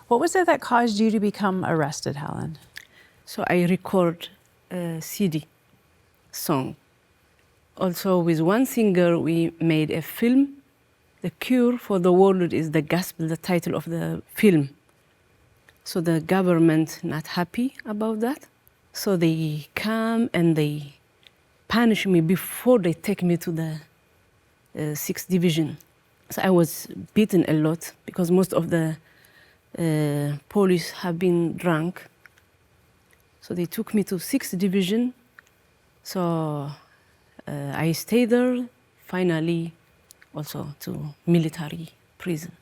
What was it that caused you to become arrested, Helen? So I record a CD song. Also with one singer, we made a film. The Cure for the World is the gospel, the title of the film. So the government not happy about that. So they come and they punish me before they take me to the 6th division. So I was beaten a lot because most of the police have been drunk. So they took me to 6th division. So I stayed there, finally also to military prison.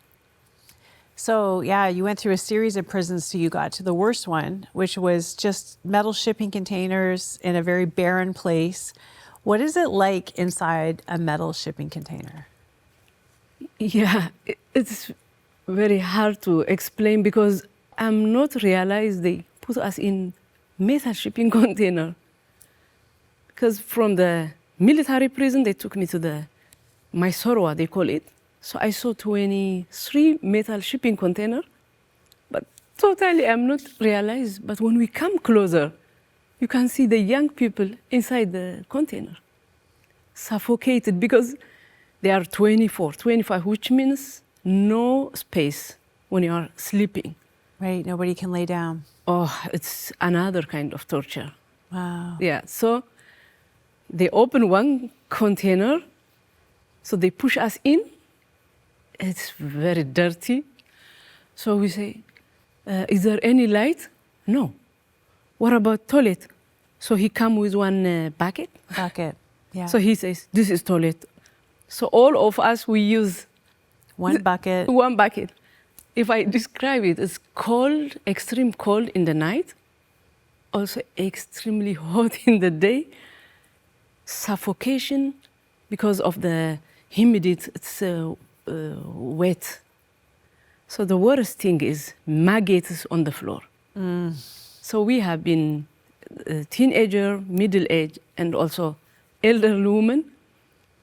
So yeah, you went through a series of prisons till you got to the worst one, which was just metal shipping containers in a very barren place. What is it like inside a metal shipping container? Yeah, it's very hard to explain because I'm not realized they put us in metal shipping container. Because from the military prison, they took me to the Mysoroa, they call it. So I saw 23 metal shipping container, but totally I'm not realized. But when we come closer, you can see the young people inside the container, suffocated because they are 24, 25, which means no space when you are sleeping. Right, nobody can lay down. Oh, it's another kind of torture. Wow. Yeah, so they open one container, so they push us in. It's very dirty. So we say, is there any light? No. What about toilet? So he come with one bucket. Bucket, yeah. So he says, this is toilet. So all of us, we use one bucket. one bucket. If I describe it, it's cold, extreme cold in the night, also extremely hot in the day, suffocation because of the humidity, it's wet. So the worst thing is maggots on the floor. So we have been teenager, middle age, and also elderly women.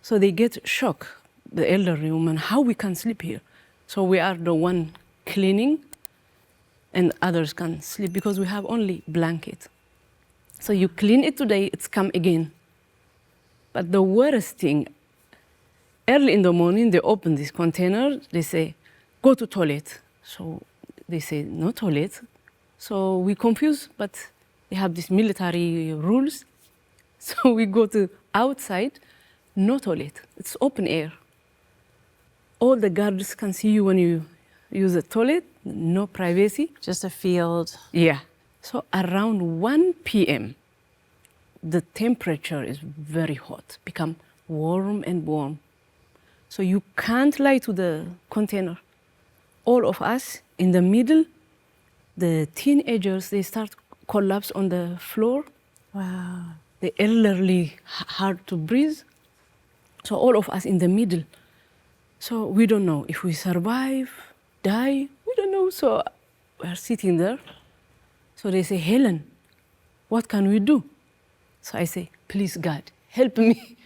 So they get shocked, the elderly women, how we can sleep here. So we are the one cleaning and others can sleep because we have only blanket. So you clean it today, it's come again. But the worst thing, early in the morning, they open this container, they say, go to toilet. So they say, no toilet. So we confused, but they have these military rules. So we go to outside, no toilet, it's open air. All the guards can see you when you use the toilet, no privacy. Just a field. Yeah. So around 1 p.m., the temperature is very hot, become warm and warm. So you can't lie to the container. All of us in the middle, the teenagers, they start collapse on the floor. Wow. The elderly, hard to breathe. So all of us in the middle. So we don't know if we survive, die, we don't know. So we're sitting there. So they say, Helen, what can we do? So I say, please God, help me,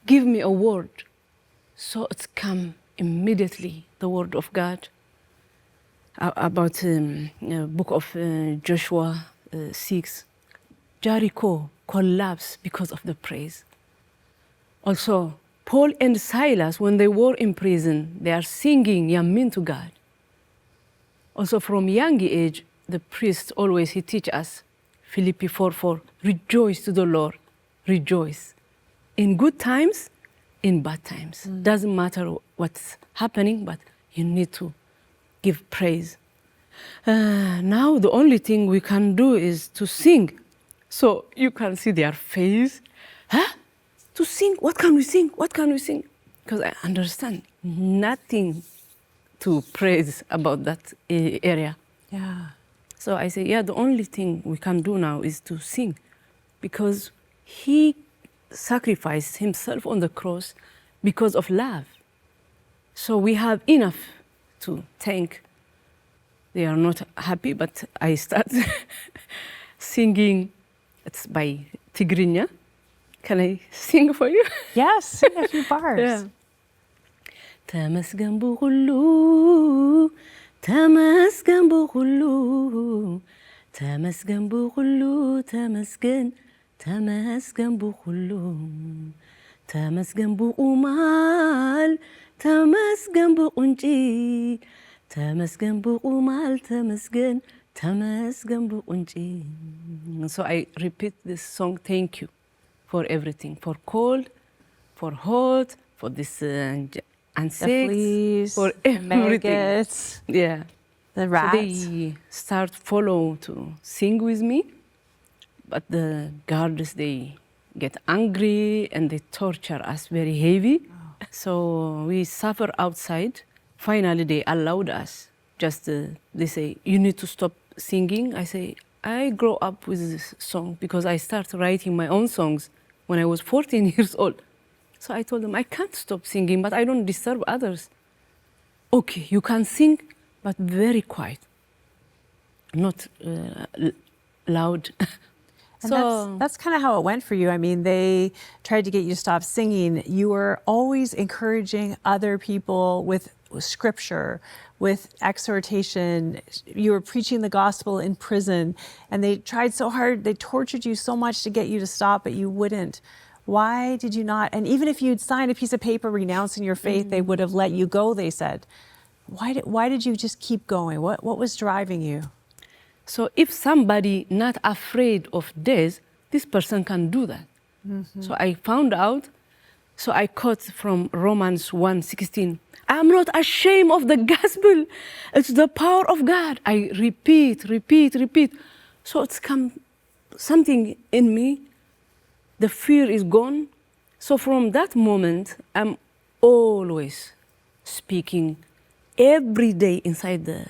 give me a word. So it's come immediately, the word of God, about the book of Joshua 6. Jericho collapsed because of the praise. Also, Paul and Silas, when they were in prison, they are singing Yamin to God. Also from young age, the priest always, he teach us, Philippi 4:4, rejoice to the Lord, rejoice. In good times, in bad times. Doesn't matter what's happening, but you need to give praise. Now the only thing we can do is to sing. So you can see their face. Huh? To sing, what can we sing? What can we sing? Because I understand nothing to praise about that area. Yeah. So I say, yeah, the only thing we can do now is to sing because he sacrificed himself on the cross because of love. So we have enough to thank. They are not happy, but I start singing. It's by Tigrinya. Can I sing for you? Yes, sing a few bars. Yeah. ተመስገን ብኩሉ ተመስገን ብኩሉ ተመስገን ብኩሉ ተመስገን ተመስገን ብኩሉ ተመስገን ብቁማል ተመስገን ብቁንጪል ተመስገን ብቁማል ተመስገን ተመስገን ብቁንጪል. So I repeat this song, thank you for everything, for cold, for hot, for this insects, fleas, for the everything. maggots, Yeah. the So rats. they start follow to sing with me, but the guards, they get angry and they torture us very heavy. So we suffer outside. Finally, they allowed us. Just they say, you need to stop singing. I say, I grow up with this song because I started writing my own songs when I was 14 years old. So I told them, I can't stop singing, but I don't disturb others. Okay, you can sing, but very quiet, not loud. And that's kind of how it went for you. I mean, they tried to get you to stop singing. You were always encouraging other people with scripture, with exhortation. You were preaching the gospel in prison, and they tried so hard. They tortured you so much to get you to stop, but you wouldn't. Why did you not? And even if you'd signed a piece of paper renouncing your faith, they would have let you go, they said. Why did you just keep going? What was driving you? So if somebody not afraid of death, this person can do that. So I found out, so I quote from Romans 1:16. I'm not ashamed of the gospel. It's the power of God. I repeat. So it's come something in me. The fear is gone. So from that moment, I'm always speaking every day inside the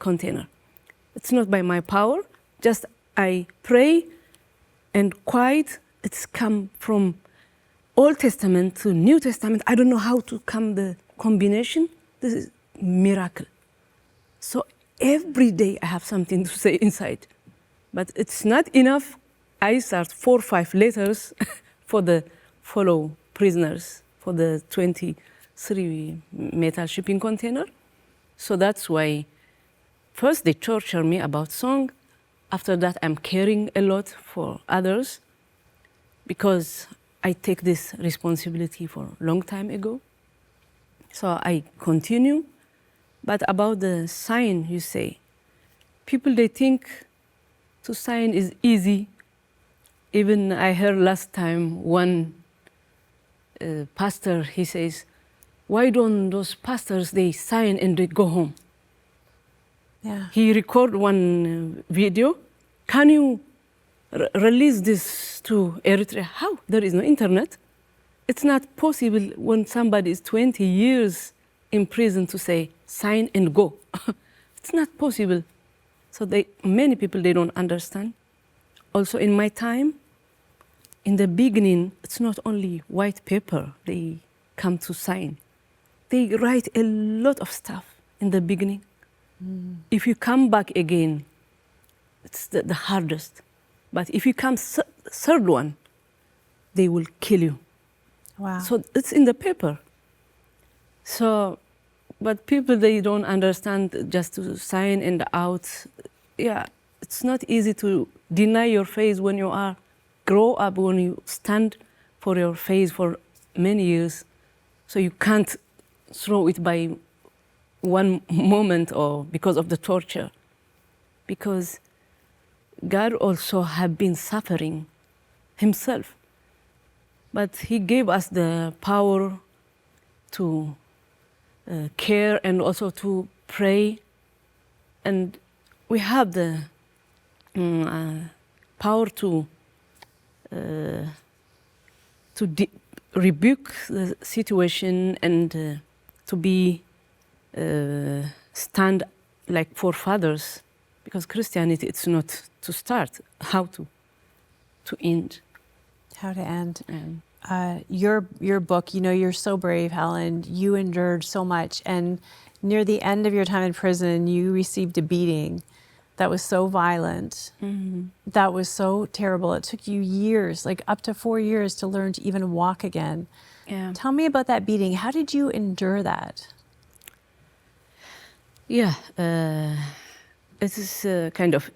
container. It's not by my power, just I pray and quiet. It's come from Old Testament to New Testament. I don't know how to come the combination. This is miracle. So every day I have something to say inside. But it's not enough. I start 4 or 5 letters for the fellow prisoners, for the 23 metal shipping container. So that's why first, they torture me about song. After that, I'm caring a lot for others because I take this responsibility for a long time ago. So I continue. But about the sign, you say, people, they think to sign is easy. Even I heard last time one pastor, he says, why don't those pastors, they sign and they go home? Yeah. He record one video. Can you release this to Eritrea? How? There is no internet. It's not possible when somebody is 20 years in prison to say, sign and go. It's not possible. So many people, they don't understand. Also in my time, in the beginning, it's not only white paper they come to sign. They write a lot of stuff in the beginning. If you come back again, it's the hardest. But if you come third one, they will kill you. Wow. So it's in the paper. So, but people, they don't understand just to sign and out. Yeah, it's not easy to deny your faith when you are grow up, when you stand for your faith for many years. So you can't throw it by one moment or because of the torture. Because God also have been suffering himself. But he gave us the power to care and also to pray. And we have the power to rebuke the situation and to be stand like forefathers, because Christianity, it's not to start, how to end. How to end. Your book, you know, you're so brave, Helen. You endured so much, and near the end of your time in prison, you received a beating that was so violent, that was so terrible. It took you years, like up to 4 years, to learn to even walk again. Yeah. Tell me about that beating. How did you endure that? Yeah, it is kind of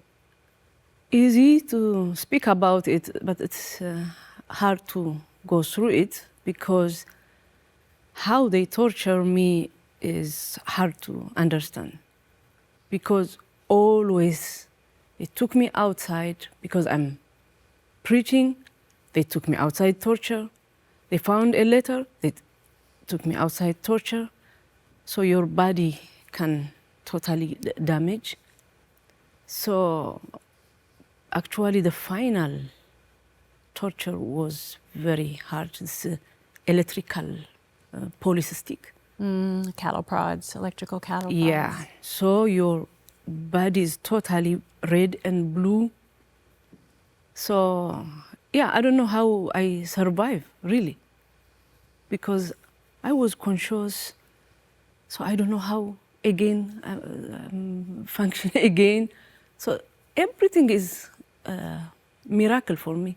easy to speak about it, but it's hard to go through it because how they torture me is hard to understand. Because always they took me outside because I'm preaching, they took me outside torture. They found a letter, they took me outside torture. So your body can totally damage. So actually the final torture was very hard. It's electrical police stick. Cattle prods, electrical cattle prods. Yeah, so your body is totally red and blue. So yeah, I don't know how I survive really, because I was conscious. So I don't know how again function again. So everything is a miracle for me.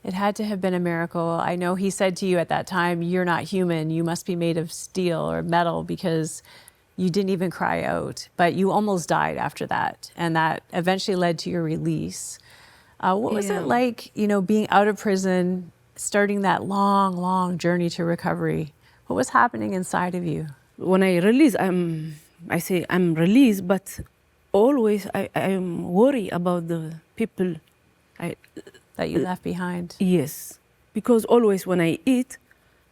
It had to have been a miracle. I know he said to you at that time, "You're not human. You must be made of steel or metal," because you didn't even cry out. But you almost died after that, and that eventually led to your release. What was Yeah. it like, being out of prison, starting that long, long journey to recovery? What was happening inside of you? When I release, I say I'm released, but always I'm worried about the people. That you left behind? Yes, because always when I eat,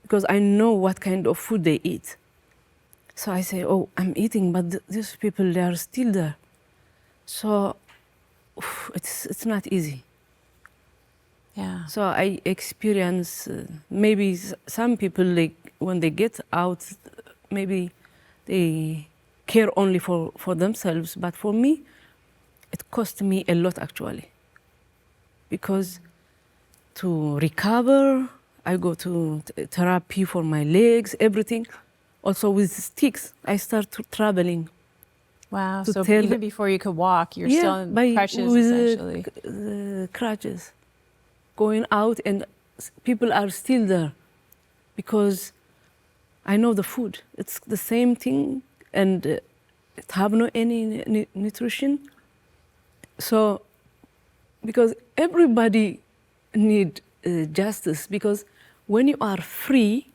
because I know what kind of food they eat. So I say, oh, I'm eating, but these people, they are still there. So it's not easy. Yeah. So I experience maybe some people, like when they get out, maybe they care only for themselves. But for me, it cost me a lot actually. Because to recover, I go to therapy for my legs, everything. Also with sticks, I start traveling. Wow. To So tell even before you could walk, you're yeah, still in by crutches, with essentially. crutches, going out, and people are still there because I know the food. It's the same thing, and it have no any nutrition. So because everybody need justice, because when you are free,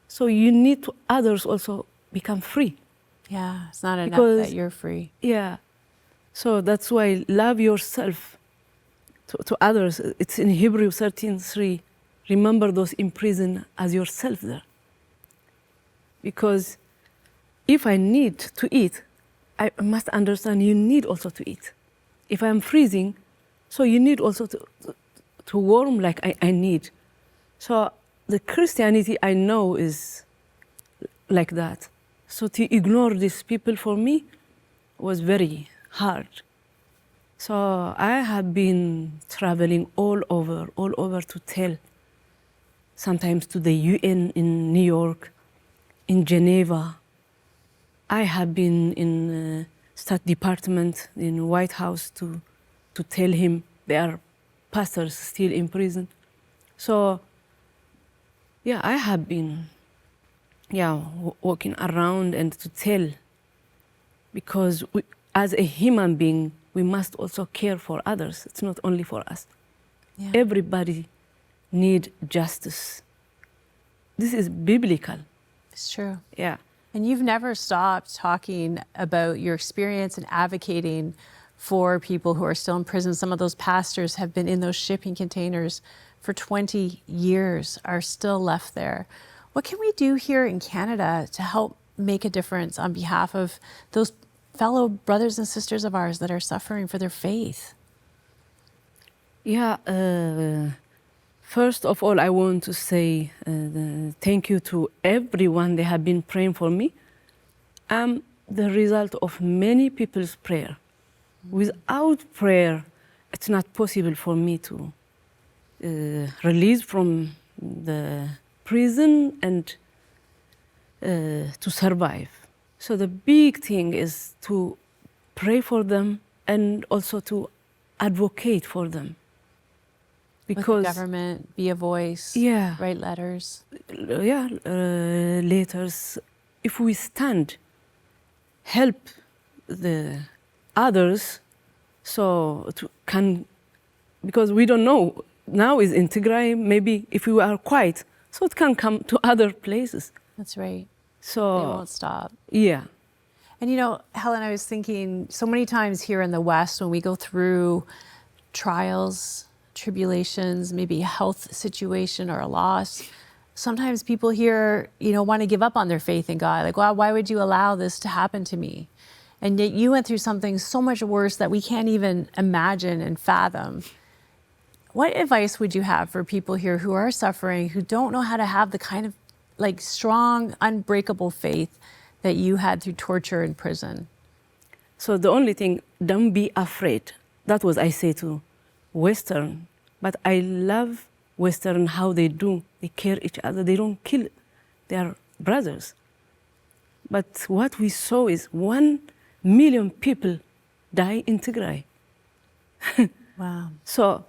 so you need to others also become free. Yeah. It's not enough that Because you're free. yeah, so that's why love yourself to others. It's in Hebrew 13:3. Remember those in prison as yourself there. Because if I need to eat, I must understand you need also to eat. If I'm freezing, so you need also to warm like I need. So the Christianity I know is like that. So to ignore these people for me was very hard. So I have been traveling all over to tell, sometimes to the UN in New York, in Geneva. I have been in State Department in White House to tell him there are pastors still in prison. So yeah, I have been walking around and to tell, because we, as a human being, we must also care for others. It's not only for us. Yeah. Everybody need justice. This is biblical. It's true. Yeah. And you've never stopped talking about your experience and advocating for people who are still in prison. Some of those pastors have been in those shipping containers for 20 years, are still left there. What can we do here in Canada to help make a difference on behalf of those fellow brothers and sisters of ours that are suffering for their faith? Yeah. First of all, I want to say thank you to everyone. They have been praying for me. I'm the result of many people's prayer. Without prayer, it's not possible for me to release from the prison and to survive. So the big thing is to pray for them and also to advocate for them. With the government, be a voice, Yeah. write letters. Letters. If we stand, help the others, so because we don't know. Now is in Tigray, maybe if we are quiet, so it can come to other places. That's right. So They won't stop. yeah. And you know, Helen, I was thinking so many times here in the West when we go through trials, tribulations, maybe a health situation or a loss, sometimes people here, you know, want to give up on their faith in God. Like, wow, why would you allow this to happen to me? And yet you went through something so much worse that we can't even imagine and fathom. What advice would you have for people here who are suffering, who don't know how to have the kind of like strong, unbreakable faith that you had through torture in prison? So the only thing, don't be afraid. That was I say to Western, but I love Western how they do. They care each other. They don't kill their brothers. But what we saw is 1 million people die in Tigray. Wow. So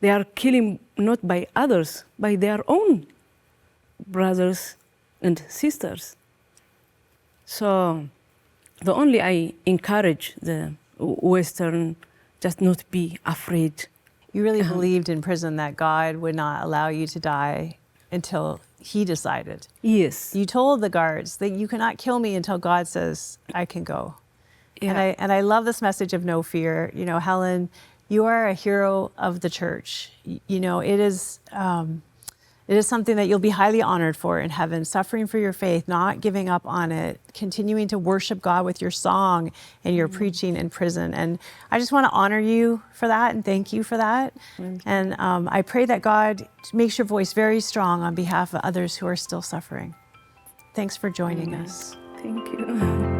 they are killing not by others, by their own brothers and sisters. So the only I encourage the Western, just not be afraid. You really believed in prison that God would not allow you to die until he decided. Yes. You told the guards that you cannot kill me until God says I can go. Yeah. And I love this message of no fear. You know, Helen, you are a hero of the church. You know, it is something that you'll be highly honored for in heaven, suffering for your faith, not giving up on it, continuing to worship God with your song and your preaching in prison. And I just want to honor you for that and thank you for that. And I pray that God makes your voice very strong on behalf of others who are still suffering. Thanks for joining us. Thank you.